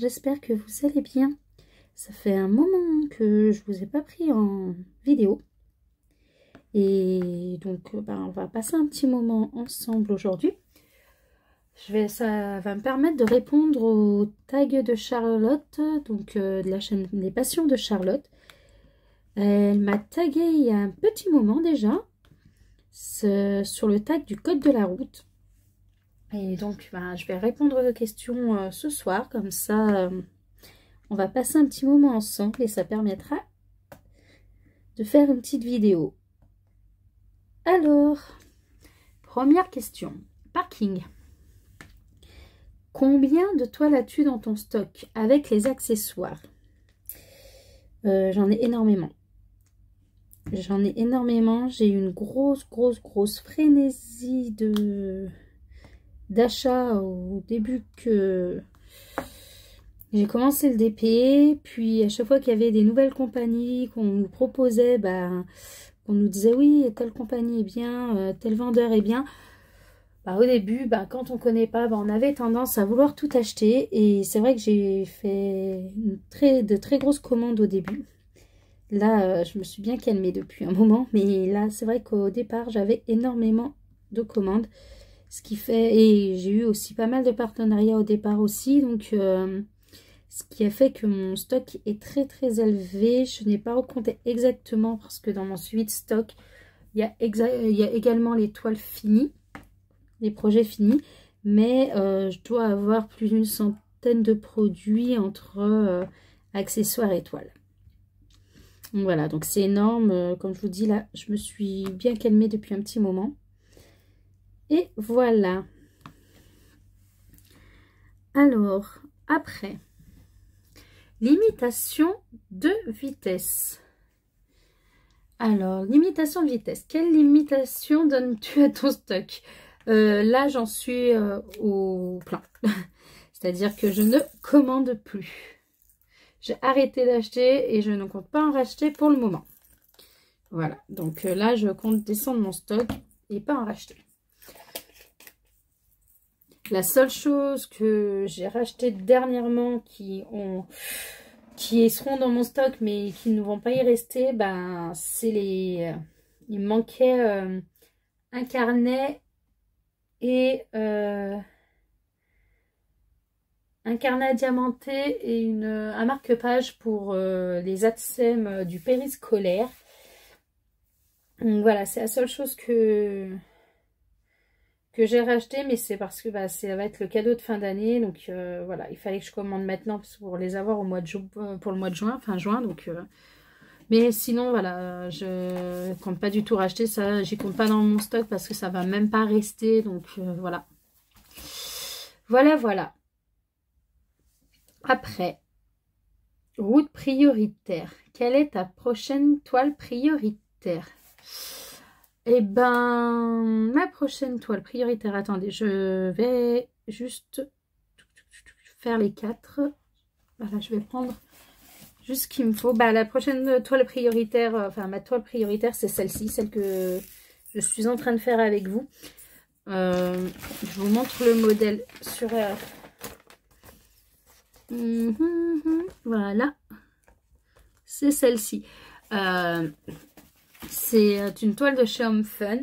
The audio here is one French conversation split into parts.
j'espère que vous allez bien. Ça fait un moment que je vous ai pas pris en vidéo. Et donc, on va passer un petit moment ensemble aujourd'hui. Ça va me permettre de répondre aux tags de Charlotte, donc de la chaîne Les Passions de Charlotte. Elle m'a tagué il y a un petit moment déjà sur le tag du code de la route. Et donc, je vais répondre aux questions ce soir, comme ça, on va passer un petit moment ensemble et ça permettra de faire une petite vidéo. Alors, première question, parking. Combien de toiles as-tu dans ton stock avec les accessoires? J'en ai énormément. J'en ai énormément. J'ai eu une grosse frénésie d'achat au début que j'ai commencé le DP. Puis à chaque fois qu'il y avait des nouvelles compagnies qu'on nous proposait, on nous disait oui, telle compagnie est bien, tel vendeur est bien. Au début, quand on ne connaît pas, on avait tendance à vouloir tout acheter. Et c'est vrai que j'ai fait de très grosses commandes au début. Là, je me suis bien calmée depuis un moment. Mais là, c'est vrai qu'au départ, j'avais énormément de commandes. Ce qui fait... Et j'ai eu aussi pas mal de partenariats au départ aussi. Donc, ce qui a fait que mon stock est très élevé. Je n'ai pas recompté exactement parce que dans mon suivi de stock, il y a également les toiles finies. Les projets finis, mais je dois avoir plus d'une centaine de produits entre accessoires et toiles. Donc voilà, donc c'est énorme. Comme je vous dis là, je me suis bien calmée depuis un petit moment. Et voilà. Alors, après, limitation de vitesse. Alors, limitation de vitesse. Quelle limitation donnes-tu à ton stock? Là, j'en suis au plein. C'est-à-dire que je ne commande plus. J'ai arrêté d'acheter et je ne compte pas en racheter pour le moment. Voilà. Donc là, je compte descendre mon stock et pas en racheter. La seule chose que j'ai racheté dernièrement qui seront dans mon stock mais qui ne vont pas y rester, c'est les... il me manquait un carnet et un carnet diamanté et un marque-page pour les ATSEM du périscolaire. Donc voilà, c'est la seule chose que j'ai racheté, mais c'est parce que ça va être le cadeau de fin d'année. Donc voilà, il fallait que je commande maintenant pour les avoir au mois de pour le mois de juin, fin juin. Donc, mais sinon, voilà, je compte pas du tout racheter ça. J'y compte pas dans mon stock parce que ça va même pas rester. Donc voilà. Voilà. Après, route prioritaire. Quelle est ta prochaine toile prioritaire? Eh ma prochaine toile prioritaire, attendez, je vais juste faire les 4. Voilà, je vais prendre juste ce qu'il me faut. La prochaine toile prioritaire, ma toile prioritaire, c'est celle-ci, celle que je suis en train de faire avec vous. Je vous montre le modèle sur... voilà, c'est celle-ci. C'est une toile de chez Home Fun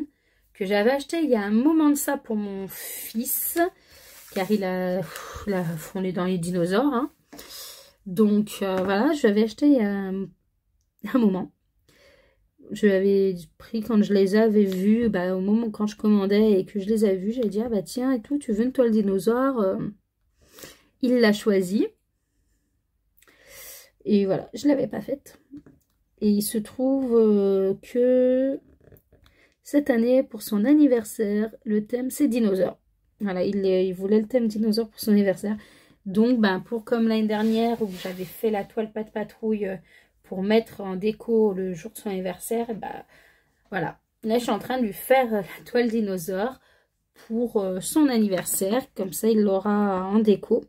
que j'avais acheté il y a un moment de ça pour mon fils, car il a fondé dans les dinosaures. Hein. Donc voilà, je l'avais acheté il y a un moment. Je l'avais pris quand je les avais vus, au moment quand je commandais et que je les avais vus, j'ai dit tiens et tout, tu veux une toile dinosaure? Il l'a choisi. Et voilà, je ne l'avais pas faite. Et il se trouve que cette année, pour son anniversaire, le thème c'est dinosaure. Voilà, il voulait le thème dinosaure pour son anniversaire. Donc, comme l'année dernière où j'avais fait la toile Pat' Patrouille pour mettre en déco le jour de son anniversaire, voilà. Là, je suis en train de lui faire la toile dinosaure pour son anniversaire. Comme ça, il l'aura en déco.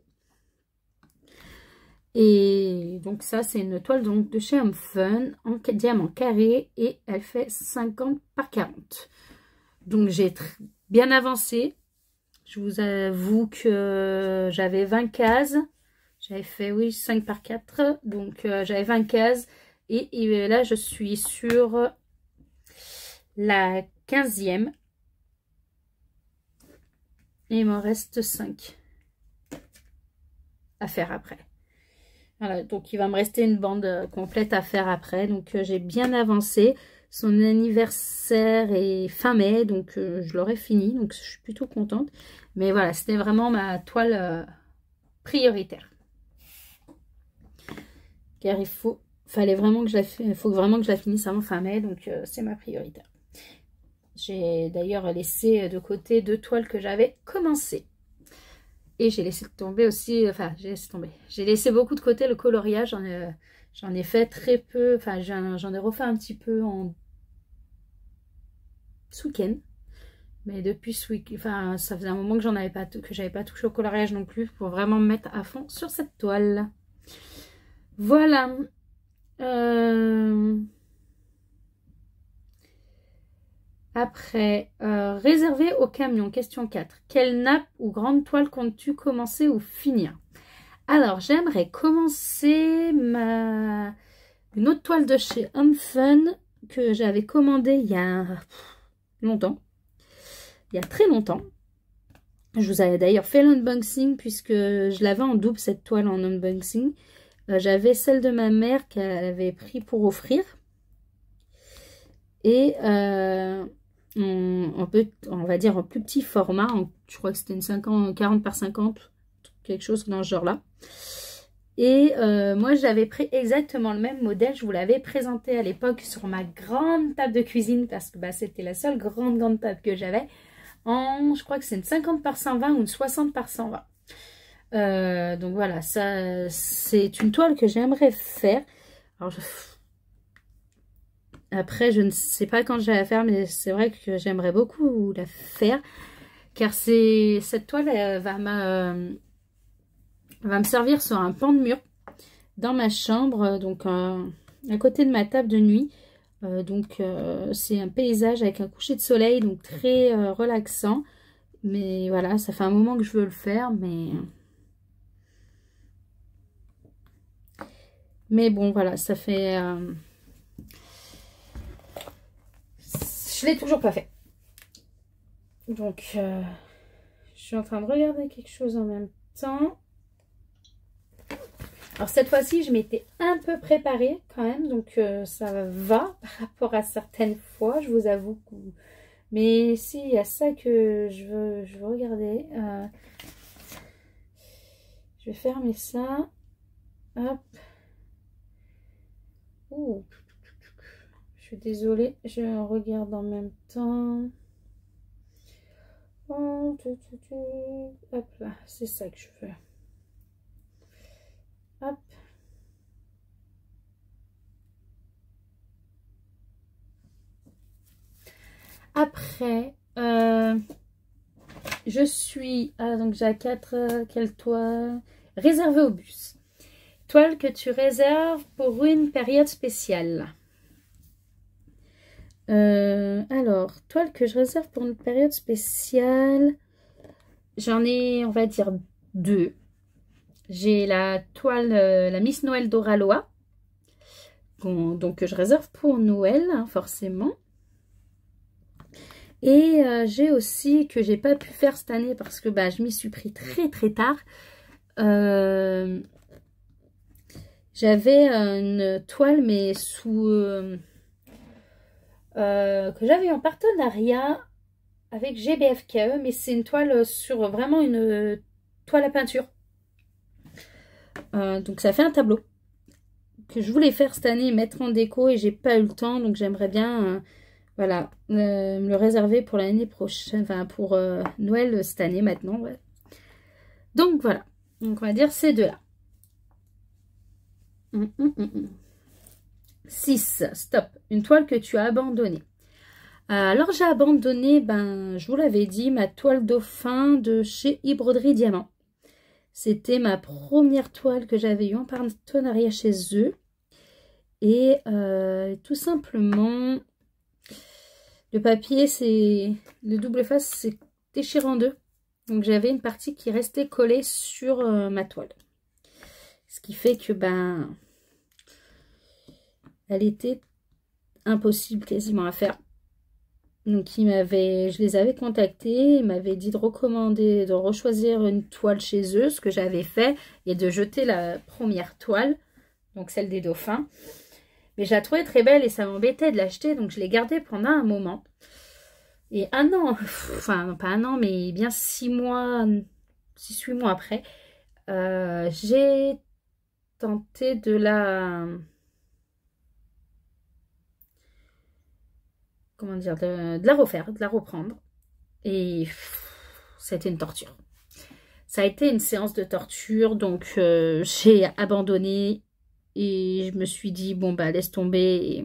Et donc ça, c'est une toile donc de chez Home Fun en diamant carré et elle fait 50 par 40. Donc j'ai bien avancé. Je vous avoue que j'avais 20 cases J'avais fait, oui, 5 par 4. Donc, j'avais 20 cases. Et là, je suis sur la 15e. Et il m'en reste 5 à faire après. Voilà, donc il va me rester une bande complète à faire après. Donc, j'ai bien avancé. Son anniversaire est fin mai, donc je l'aurai fini. Donc, je suis plutôt contente. Mais voilà, c'était vraiment ma toile prioritaire. Car fallait vraiment que faut vraiment que je la finisse avant fin mai, donc c'est ma priorité. J'ai d'ailleurs laissé de côté 2 toiles que j'avais commencé. Et j'ai laissé tomber aussi, enfin j'ai laissé beaucoup de côté le coloriage, j'en ai fait très peu, enfin j'en ai refait un petit peu ce week-end. Mais depuis ce week-end, enfin ça faisait un moment que j'avais pas touché au coloriage non plus, pour vraiment me mettre à fond sur cette toile. Voilà. Après, réservé au camion, question 4. Quelle nappe ou grande toile comptes-tu commencer ou finir? Alors, j'aimerais commencer une autre toile de chez Home Fun que j'avais commandée il y a longtemps. Il y a très longtemps. Je vous avais d'ailleurs fait l'unboxing puisque je l'avais en double cette toile en unboxing. J'avais celle de ma mère qu'elle avait pris pour offrir. Et on va dire en plus petit format. Je crois que c'était une 40 par 50. Quelque chose dans ce genre-là. Et moi, j'avais pris exactement le même modèle. Je vous l'avais présenté à l'époque sur ma grande table de cuisine. Parce que c'était la seule grande table que j'avais. Je crois que c'est une 50 par 120 ou une 60 par 120. Donc voilà, ça c'est une toile que j'aimerais faire. Alors après, je ne sais pas quand je vais la faire, mais c'est vrai que j'aimerais beaucoup la faire. Car cette toile va me servir sur un pan de mur dans ma chambre, donc à côté de ma table de nuit. C'est un paysage avec un coucher de soleil, donc très relaxant. Mais voilà, ça fait un moment que je veux le faire, mais bon, voilà, ça fait... Je l'ai toujours pas fait. Donc, je suis en train de regarder quelque chose en même temps. Alors, cette fois-ci, je m'étais un peu préparée quand même. Donc, ça va par rapport à certaines fois, je vous avoue. Mais si, il y a ça que je veux regarder. Je vais fermer ça. Hop. Ouh. Je suis désolée, je regarde en même temps. Hop là, c'est ça que je veux. Hop. Après, je suis... Ah, donc j'ai 4... quelle toile? Réservée au bus. Toile que tu réserves pour une période spéciale. Alors, toile que je réserve pour une période spéciale, j'en ai, on va dire, 2. J'ai la toile, la Miss Noël d'Oraloa, donc que je réserve pour Noël, hein, forcément. Et j'ai aussi, que j'ai pas pu faire cette année parce que je m'y suis pris très tard. J'avais une toile, mais que j'avais en partenariat avec GBFKE, mais c'est une toile sur vraiment une toile à peinture. Donc ça fait un tableau que je voulais faire cette année, mettre en déco, et j'ai pas eu le temps, donc j'aimerais bien voilà, me le réserver pour l'année prochaine, enfin pour Noël cette année maintenant. Ouais. Donc voilà, donc on va dire ces deux là. 6. Stop. Une toile que tu as abandonnée. Alors j'ai abandonné, je vous l'avais dit, ma toile dauphin de chez e-Broderie Diamant. C'était ma première toile que j'avais eue en partenariat chez eux. Et tout simplement, le papier, le double face, c'est déchiré en deux. Donc j'avais une partie qui restait collée sur ma toile. Ce qui fait que ben elle était impossible quasiment à faire. Donc je les avais contactés, ils m'avaient dit de recommander, de rechoisir une toile chez eux, ce que j'avais fait, et de jeter la première toile, donc celle des dauphins. Mais je la trouvais très belle et ça m'embêtait de l'acheter, donc je l'ai gardée pendant un moment. Et un an, enfin pas un an, mais bien 6 mois, 6-8 mois après, j'ai tenté de la... Comment dire, de la refaire, de la reprendre. Et ça a été une torture. Ça a été une séance de torture, donc j'ai abandonné et je me suis dit, bon bah laisse tomber et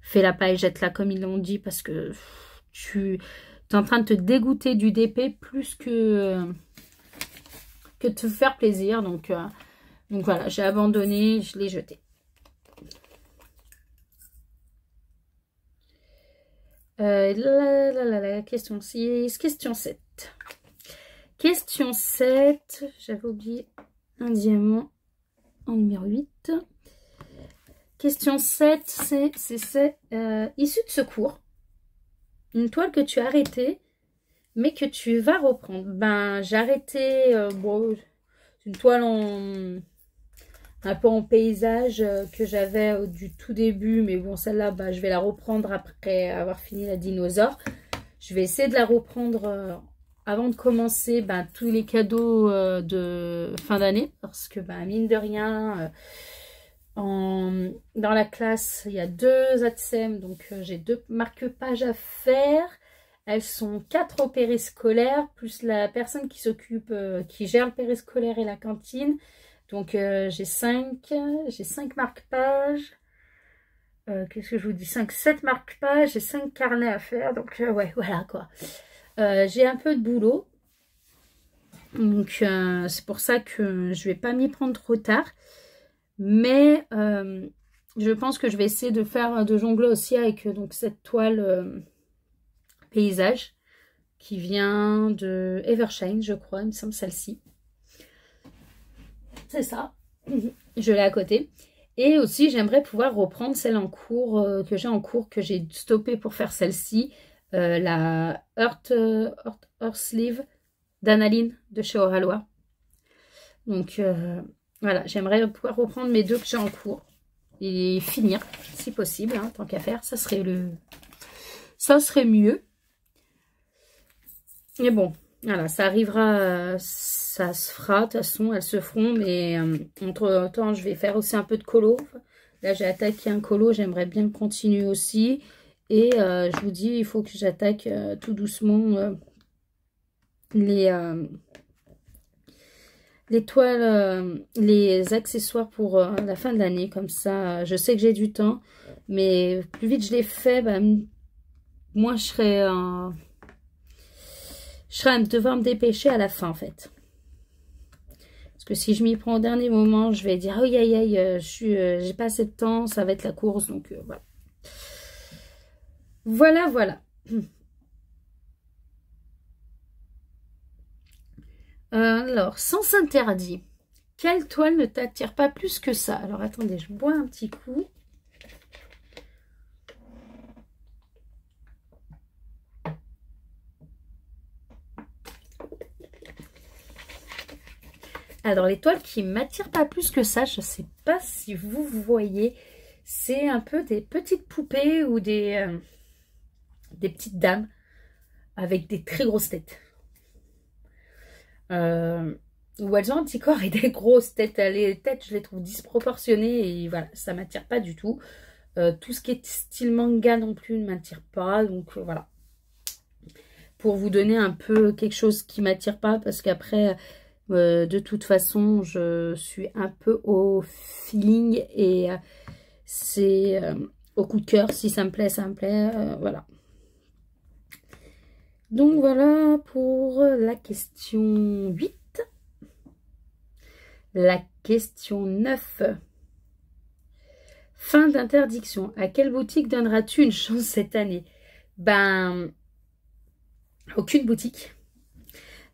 fais la paille, jette-la comme ils l'ont dit, parce que tu es en train de te dégoûter du DP plus que de te faire plaisir. Donc voilà, j'ai abandonné, je l'ai jeté. Question 6, question 7. Question 7, j'avais oublié un diamant en numéro 8. Question 7, c'est issue de secours. Une toile que tu as arrêtée, mais que tu vas reprendre. Ben, j'ai arrêté, bon, une toile un peu en paysage que j'avais du tout début, mais bon, celle-là, bah, je vais la reprendre après avoir fini la dinosaure. Je vais essayer de la reprendre avant de commencer tous les cadeaux de fin d'année, parce que mine de rien, dans la classe, il y a 2 ATSEM, donc j'ai 2 marque-pages à faire. Elles sont 4 au périscolaire, plus la personne qui s'occupe, qui gère le périscolaire et la cantine. Donc j'ai 5 marque-pages. Qu'est-ce que je vous dis, 7 marque-pages et 5 carnets à faire. Donc ouais, voilà quoi. J'ai un peu de boulot. Donc c'est pour ça que je vais pas m'y prendre trop tard. Mais je pense que je vais essayer de jongler aussi avec donc cette toile paysage qui vient de Evershine, je crois, il me semble celle-ci. C'est ça. Je l'ai à côté. Et aussi, j'aimerais pouvoir reprendre celle en cours, que j'ai en cours, que j'ai stoppé pour faire celle-ci. La Earth Sleeve d'Analine de chez Oralois. Donc, voilà, j'aimerais pouvoir reprendre mes 2 que j'ai en cours. Et finir, si possible, hein, tant qu'à faire. Ça serait mieux. Mais bon, voilà, ça arrivera, ça se fera, de toute façon, elles se feront, mais entre-temps, je vais faire aussi un peu de colo. Là, j'ai attaqué un colo, j'aimerais bien continuer aussi. Et je vous dis, il faut que j'attaque tout doucement les toiles, les accessoires pour la fin de l'année. Comme ça, je sais que j'ai du temps, mais plus vite je les fais, moins je serai à devoir me dépêcher à la fin, en fait. Parce que si je m'y prends au dernier moment, je vais dire aïe aïe aïe, j'ai pas assez de temps, ça va être la course, donc voilà. Voilà. Alors, sens interdit. Quelle toile ne t'attire pas plus que ça? Alors, attendez, je bois un petit coup. Alors, les toiles qui ne m'attirent pas plus que ça, je ne sais pas si vous voyez, c'est un peu des petites poupées ou des petites dames avec des très grosses têtes. Où elles ont un petit corps et des grosses têtes. Les têtes, je les trouve disproportionnées et voilà, ça m'attire pas du tout. Tout ce qui est style manga non plus ne m'attire pas, donc voilà. Pour vous donner un peu quelque chose qui m'attire pas, parce qu'après, de toute façon, je suis un peu au feeling et c'est au coup de cœur. Si ça me plaît, ça me plaît, voilà. Donc voilà pour la question 8. La question 9. Fin d'interdiction. À quelle boutique donneras-tu une chance cette année? Aucune boutique.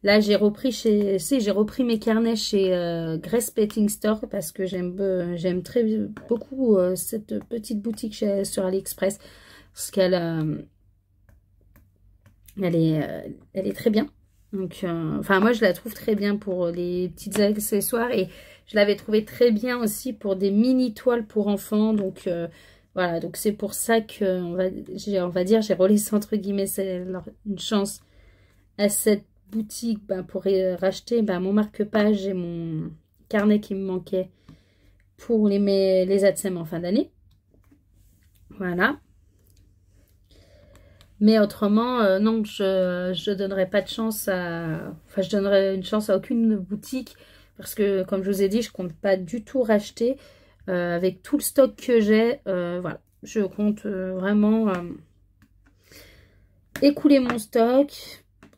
Là, j'ai repris j'ai repris mes carnets chez Grace Petting Store parce que j'aime très beaucoup cette petite boutique sur AliExpress parce qu'elle elle est très bien. Donc, enfin, moi, je la trouve très bien pour les petits accessoires et je l'avais trouvé très bien aussi pour des mini toiles pour enfants. Donc, voilà. Donc, c'est pour ça que, on va dire, j'ai relaissé entre guillemets une chance à cette boutique pour racheter mon marque-page et mon carnet qui me manquait pour les ATSEM en fin d'année. Voilà. Mais autrement, non, je donnerai pas de chance à... Enfin, je donnerai une chance à aucune boutique. Parce que, comme je vous ai dit, je compte pas du tout racheter. Avec tout le stock que j'ai, voilà. Je compte vraiment écouler mon stock.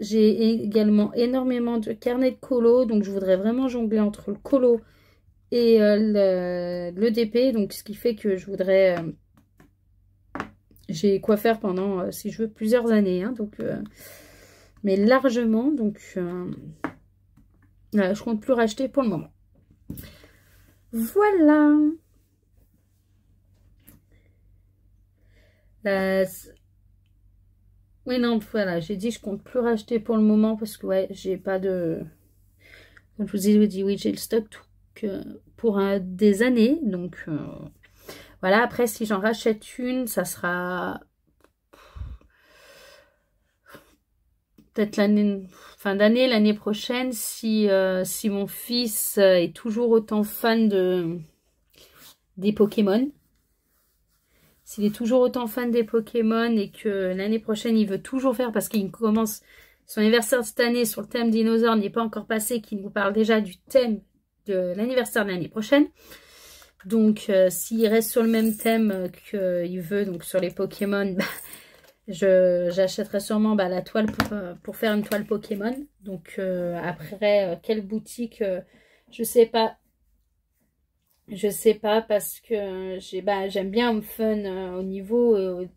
J'ai également énormément de carnets de colo. Donc, je voudrais vraiment jongler entre le colo et le DP. Donc, ce qui fait que je voudrais... j'ai quoi faire pendant, si je veux, plusieurs années. Hein, donc, mais largement. Donc, voilà, je compte plus racheter pour le moment. Voilà. Oui, non, voilà. J'ai dit je compte plus racheter pour le moment parce que, ouais, j'ai pas de... Comme je vous ai dit, oui, j'ai le stock pour des années. Donc, voilà. Après, si j'en rachète une, ça sera... peut-être fin d'année, l'année prochaine, si mon fils est toujours autant fan des Pokémon. S'il est toujours autant fan des Pokémon et que l'année prochaine, il veut toujours faire, parce qu'il commence son anniversaire cette année sur le thème dinosaure, n'est pas encore passé, qu'il nous parle déjà du thème de l'anniversaire de l'année prochaine. Donc, s'il reste sur le même thème qu'il veut, donc sur les Pokémon, j'achèterai sûrement la toile pour faire une toile Pokémon. Donc après, quelle boutique, je sais pas. Je sais pas parce que j'aime bien Home Fun au niveau... je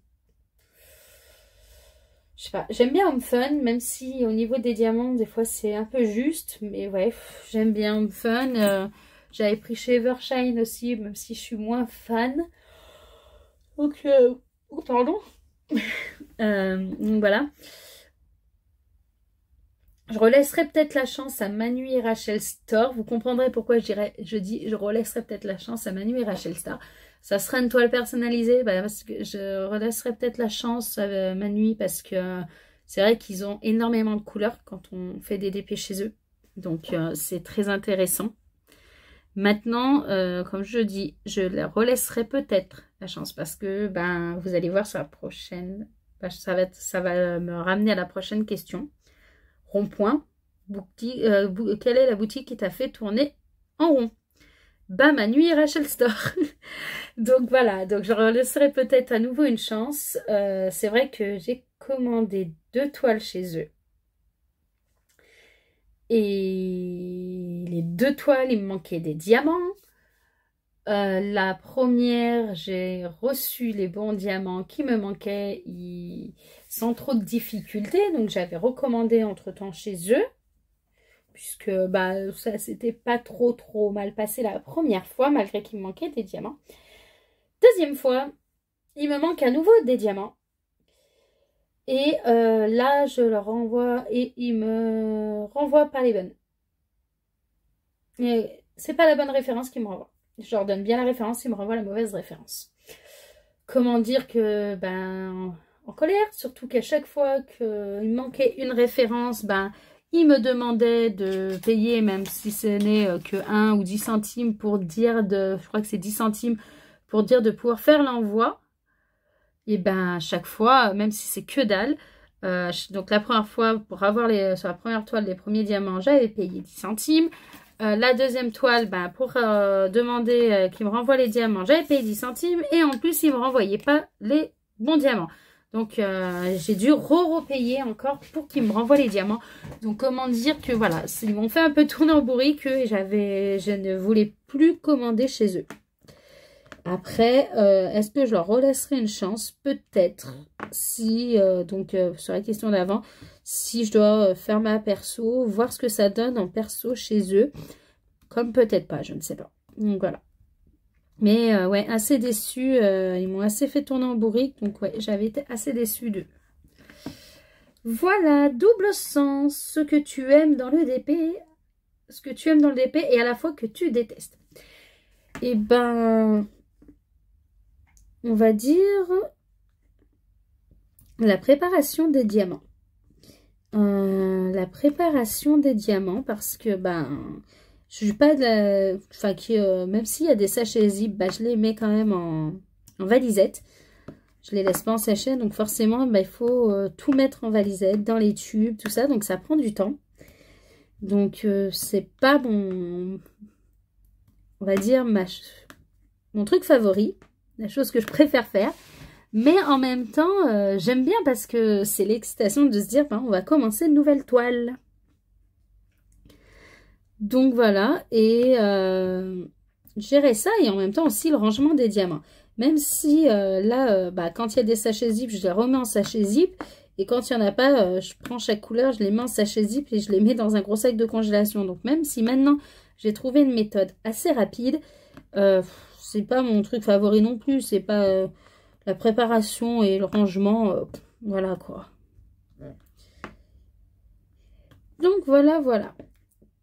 sais pas, j'aime bien Home Fun, même si au niveau des diamants, des fois c'est un peu juste. Mais ouais, j'aime bien Home Fun. J'avais pris chez Evershine aussi, même si je suis moins fan. Donc, oh pardon. Donc voilà. Je relaisserai peut-être la chance à Manu et Rachel Store. Vous comprendrez pourquoi je relaisserai peut-être la chance à Manu et Rachel Store. Ça sera une toile personnalisée. Parce que je relaisserai peut-être la chance à Manu parce que c'est vrai qu'ils ont énormément de couleurs quand on fait des DP chez eux. Donc c'est très intéressant. Maintenant, comme je dis, je la relaisserai peut-être la chance parce que vous allez voir sur la prochaine. Ça va me ramener à la prochaine question. Rond-point, quelle est la boutique qui t'a fait tourner en rond? Manu et Rachel Store. Donc voilà, donc je laisserai peut-être à nouveau une chance. C'est vrai que j'ai commandé 2 toiles chez eux. Et les 2 toiles, il me manquait des diamants. La première, j'ai reçu les bons diamants qui me manquaient sans trop de difficultés. Donc, j'avais recommandé entre-temps chez eux. Puisque ça s'était pas trop mal passé la première fois, malgré qu'il me manquait des diamants. Deuxième fois, il me manque à nouveau des diamants. Et là, je leur renvoie et ils me renvoient pas les bonnes. C'est pas la bonne référence qu'ils me renvoient. Je leur donne bien la référence, ils me renvoient la mauvaise référence. Comment dire que, en colère, surtout qu'à chaque fois qu'il manquait une référence, ils me demandaient de payer, même si ce n'est que 1 ou 10 centimes pour dire je crois que c'est 10 centimes pour dire de pouvoir faire l'envoi. Et à chaque fois, même si c'est que dalle, donc la première fois, pour avoir sur la première toile les premiers diamants, j'avais payé 10 centimes. La deuxième toile, pour demander qu'il me renvoie les diamants, j'avais payé 10 centimes. Et en plus, il ne me renvoyait pas les bons diamants. Donc, j'ai dû repayer encore pour qu'ils me renvoient les diamants. Donc, comment dire que voilà, ils m'ont fait un peu tourner en bourrique et je ne voulais plus commander chez eux. Après, est-ce que je leur relaisserai une chance? Peut-être. Si, sur la question d'avant, si je dois faire ma perso, voir ce que ça donne en perso chez eux. Comme peut-être pas, je ne sais pas. Donc voilà. Mais ouais, assez déçue. Ils m'ont assez fait tourner en bourrique. Donc ouais, j'avais été assez déçue d'eux. Voilà, double sens. Ce que tu aimes dans le DP. Ce que tu aimes dans le DP et à la fois que tu détestes. Et ben, on va dire la préparation des diamants. La préparation des diamants parce que ben je suis pas de la... Enfin, même s'il y a des sachets zip, bah, je les mets quand même en valisette. Je les laisse pas en sachet, donc forcément, bah, il faut tout mettre en valisette, dans les tubes, tout ça. Donc ça prend du temps. Donc c'est pas mon... On va dire mon truc favori. La chose que je préfère faire. Mais en même temps, j'aime bien parce que c'est l'excitation de se dire, ben, on va commencer une nouvelle toile. Donc voilà, et gérer ça et en même temps aussi le rangement des diamants. Même si là, bah, quand il y a des sachets zip, je les remets en sachet zip. Et quand il n'y en a pas, je prends chaque couleur, je les mets en sachet zip et je les mets dans un gros sac de congélation. Donc même si maintenant j'ai trouvé une méthode assez rapide, c'est pas mon truc favori non plus. C'est pas la préparation et le rangement, voilà quoi. Donc voilà.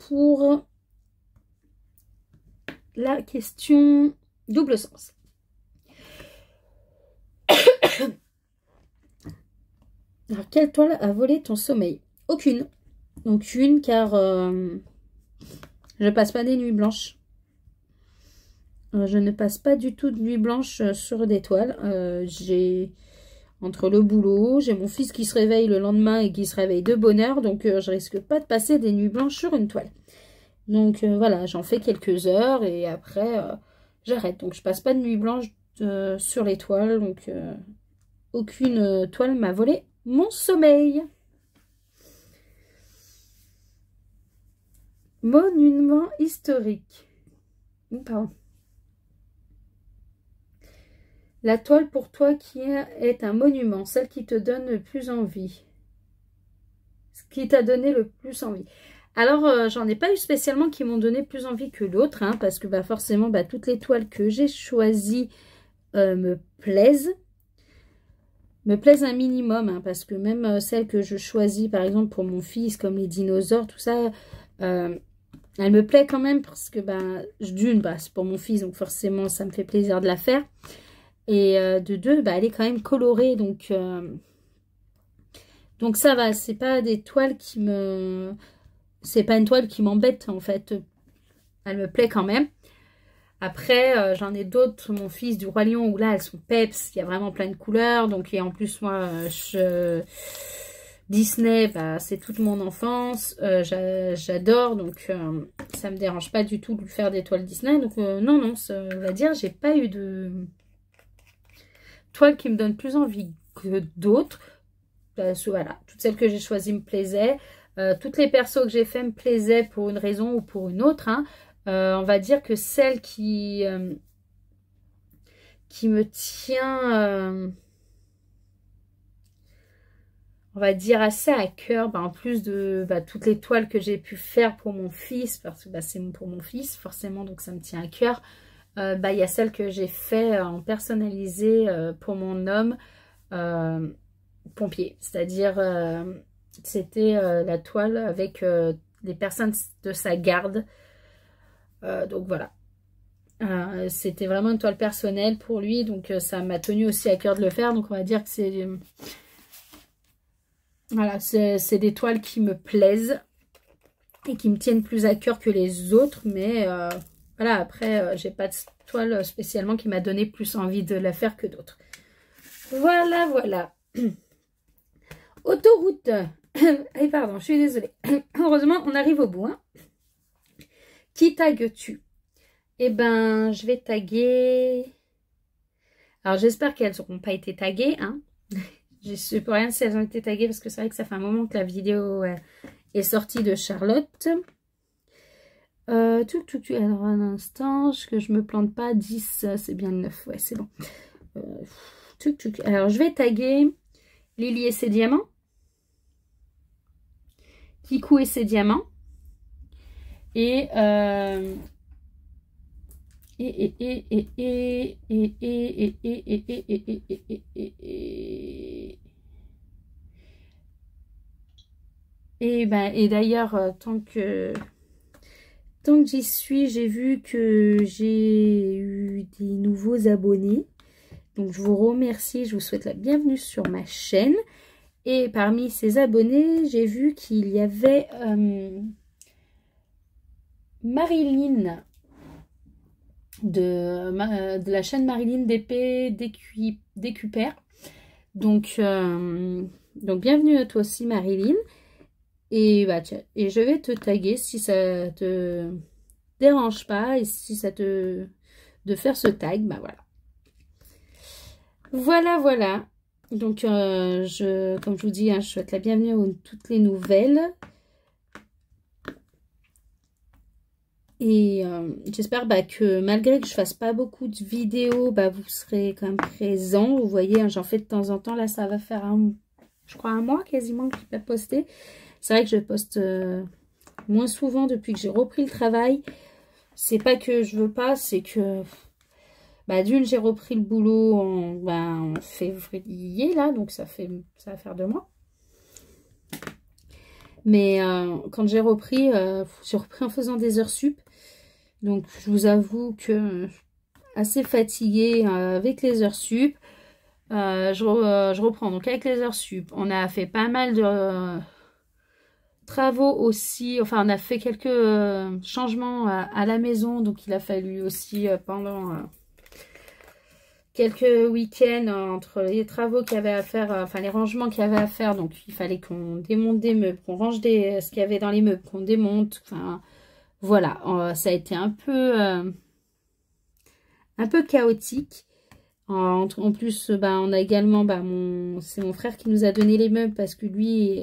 Pour la question double sens. Alors, quelle toile a volé ton sommeil? Aucune. Aucune, car je passe pas des nuits blanches. Je ne passe pas du tout de nuit blanche sur des toiles. J'ai, entre le boulot, j'ai mon fils qui se réveille le lendemain et qui se réveille de bonne heure. Donc, je risque pas de passer des nuits blanches sur une toile. Donc, voilà, j'en fais quelques heures et après, j'arrête. Donc, je passe pas de nuit blanche sur les toiles. Donc, aucune toile m'a volé mon sommeil. Monument historique. Pardon. La toile pour toi qui est un monument, celle qui te donne le plus envie. Ce qui t'a donné le plus envie. Alors, j'en ai pas eu spécialement qui m'ont donné plus envie que l'autre, hein, parce que bah, forcément, bah, toutes les toiles que j'ai choisies me plaisent. Me plaisent un minimum, hein, parce que même celles que je choisis, par exemple, pour mon fils, comme les dinosaures, tout ça, elle me plaît quand même, parce que, ben, d'une, bah, c'est pour mon fils, donc forcément, ça me fait plaisir de la faire. Et de deux, bah, elle est quand même colorée, donc ça va, c'est pas des toiles qui me... C'est pas une toile qui m'embête, en fait. Elle me plaît quand même. Après, j'en ai d'autres, mon fils du Roi Lion, où là, elles sont peps, il y a vraiment plein de couleurs. Donc, et en plus, moi, Disney, bah, c'est toute mon enfance. J'adore, donc ça me dérange pas du tout de lui faire des toiles Disney. Donc, non, ça va dire, j'ai pas eu de toile qui me donne plus envie que d'autres. Parce que voilà, toutes celles que j'ai choisies me plaisaient. Toutes les persos que j'ai fait me plaisaient pour une raison ou pour une autre, hein. On va dire que celle qui me tient, on va dire, assez à cœur, bah, en plus de toutes les toiles que j'ai pu faire pour mon fils, parce que bah, c'est pour mon fils, forcément, donc ça me tient à cœur. Il y a celle que j'ai fait en personnalisé pour mon homme pompier, c'est-à-dire c'était la toile avec les personnes de sa garde. Donc voilà, c'était vraiment une toile personnelle pour lui, donc ça m'a tenu aussi à cœur de le faire. Donc on va dire que c'est voilà, c'est des toiles qui me plaisent et qui me tiennent plus à cœur que les autres, mais voilà, après j'ai pas de toile spécialement qui m'a donné plus envie de la faire que d'autres. Voilà. Autoroute. Et pardon, je suis désolée. Heureusement, on arrive au bout, hein. Qui tagues-tu? Eh ben, je vais taguer... Alors, j'espère qu'elles n'auront pas été taguées, hein. Je ne sais pas rien si elles ont été taguées, parce que c'est vrai que ça fait un moment que la vidéo est sortie de Charlotte. Alors, un instant, que je me plante pas. 10, c'est bien 9, ouais, c'est bon. Alors, je vais taguer Lily et ses diamants. Kikou et ses diamants. Et d'ailleurs, tant que j'y suis, j'ai vu que j'ai eu des nouveaux abonnés. Donc, je vous remercie, je vous souhaite la bienvenue sur ma chaîne. Et parmi ces abonnés, j'ai vu qu'il y avait Marilyn de la chaîne Marilyn DP Décupère. Donc, bienvenue à toi aussi, Marilyn. Et, et je vais te taguer si ça te dérange pas et si ça te... de faire ce tag, bah voilà. Voilà. Donc, comme je vous dis, hein, je souhaite la bienvenue à toutes les nouvelles. Et j'espère que malgré que je fasse pas beaucoup de vidéos, vous serez quand même présents. Vous voyez, hein, j'en fais de temps en temps. Là, ça va faire, je crois, un mois quasiment que je n'ai pas posté. C'est vrai que je poste moins souvent depuis que j'ai repris le travail. C'est pas que je veux pas, c'est que... d'une, j'ai repris le boulot en février, là, donc ça va faire 2 mois. Mais quand j'ai repris en faisant des heures sup. Donc, je vous avoue que assez fatiguée avec les heures sup. Je reprends. Donc, avec les heures sup, on a fait pas mal de travaux aussi. Enfin, on a fait quelques changements à la maison. Donc, il a fallu aussi pendant... quelques week-ends entre les travaux qu'il y avait à faire, les rangements qu'il y avait à faire. Donc, il fallait qu'on démonte des meubles, qu'on range ce qu'il y avait dans les meubles, qu'on démonte. Enfin, voilà, ça a été un peu chaotique. En plus, on a également, c'est mon frère qui nous a donné les meubles parce que lui,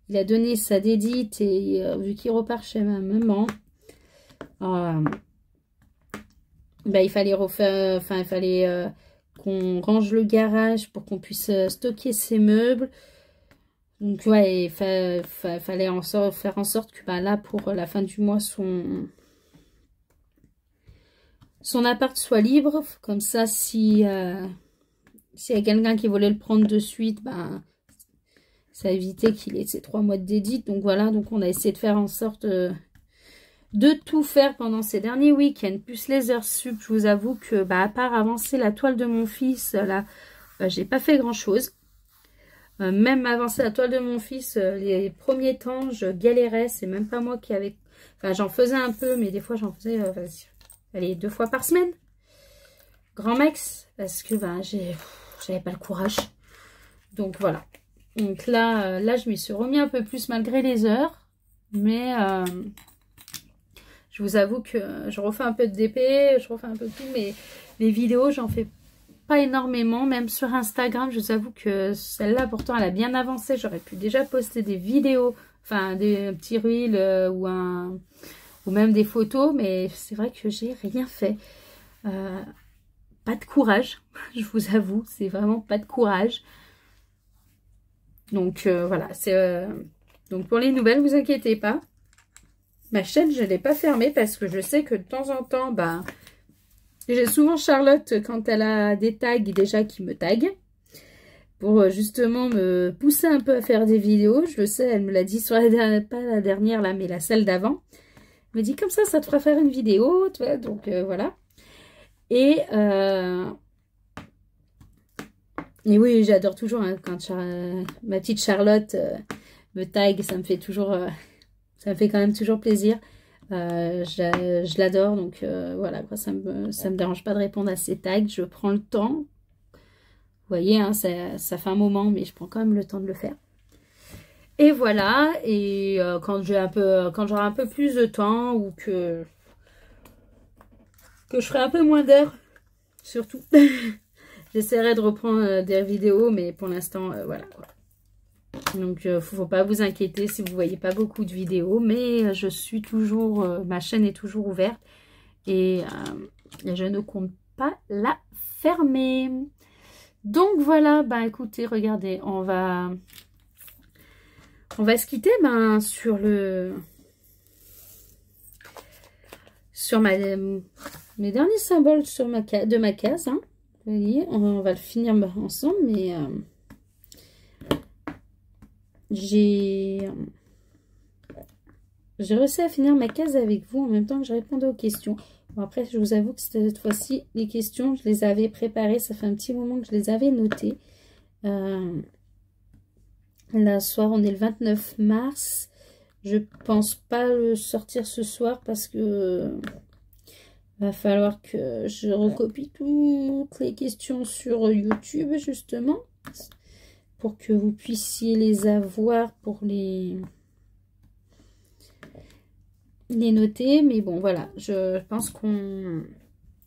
il a donné sa dédite et vu qu'il repart chez ma maman, il fallait refaire, il fallait qu'on range le garage pour qu'on puisse stocker ses meubles. Donc ouais, il fallait faire en sorte que là, pour la fin du mois, son appart soit libre. Comme ça, s'il y a quelqu'un qui voulait le prendre de suite, ça évitait qu'il ait ses 3 mois de dédite. Donc voilà, donc on a essayé de faire en sorte... de tout faire pendant ces derniers week-ends, plus les heures sup. Je vous avoue que, à part avancer la toile de mon fils, là, j'ai pas fait grand-chose. Même avancer la toile de mon fils, les premiers temps, je galérais. C'est même pas moi qui avais... Enfin, j'en faisais un peu, mais des fois, j'en faisais, allez, 2 fois par semaine. Grand max, parce que, j'avais pas le courage. Donc, voilà. Donc là, je m'y suis remis un peu plus malgré les heures. Mais... je vous avoue que je refais un peu de DP, je refais un peu de tout, mais les vidéos, j'en fais pas énormément. Même sur Instagram, je vous avoue que celle-là, pourtant, elle a bien avancé. J'aurais pu déjà poster des vidéos, enfin, des petits reels ou même des photos, mais c'est vrai que j'ai rien fait. Pas de courage, je vous avoue, c'est vraiment pas de courage. Donc, voilà, donc pour les nouvelles, vous inquiétez pas. Ma chaîne, je ne l'ai pas fermée parce que je sais que de temps en temps, j'ai souvent Charlotte quand elle a des tags déjà qui me taguent pour justement me pousser un peu à faire des vidéos. Je le sais, elle me l'a dit sur pas la dernière là, mais la celle d'avant. Elle me dit comme ça te fera faire une vidéo, tu vois, donc voilà. Et oui, j'adore toujours hein, quand ma petite Charlotte me tag, ça me fait toujours... ça me fait quand même toujours plaisir. Je l'adore. Donc voilà, quoi, ça me dérange pas de répondre à ces tags. Je prends le temps. Vous voyez, hein, ça fait un moment, mais je prends quand même le temps de le faire. Et voilà. Et quand j'aurai un peu plus de temps ou que je ferai un peu moins d'heures, surtout, j'essaierai de reprendre des vidéos, mais pour l'instant, voilà, quoi. Donc, faut pas vous inquiéter si vous voyez pas beaucoup de vidéos, mais je suis toujours, ma chaîne est toujours ouverte et je ne compte pas la fermer. Donc voilà, écoutez, regardez, on va On va se quitter sur mes derniers symboles de ma case. Hein. Vous voyez, on va le finir ensemble, mais j'ai réussi à finir ma case avec vous en même temps que je répondais aux questions. Bon, après, je vous avoue que cette fois-ci, les questions, je les avais préparées. Ça fait un petit moment que je les avais notées. Là, ce soir, on est le 29 mars. Je pense pas le sortir ce soir parce que va falloir que je recopie toutes les questions sur YouTube, justement, pour que vous puissiez les avoir pour les noter. Mais bon, voilà, je pense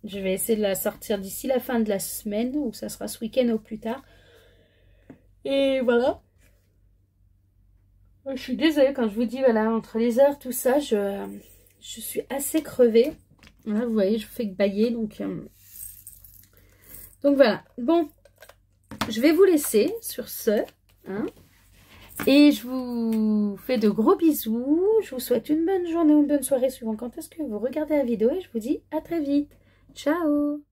je vais essayer de la sortir d'ici la fin de la semaine, ou ça sera ce week-end au plus tard. Et voilà. Je suis désolée quand je vous dis, voilà, entre les heures, tout ça, je suis assez crevée. Là, vous voyez, je fais que bailler, donc voilà. Bon, je vais vous laisser sur ce, hein, et je vous fais de gros bisous. Je vous souhaite une bonne journée ou une bonne soirée, suivant quand est-ce que vous regardez la vidéo, et je vous dis à très vite. Ciao!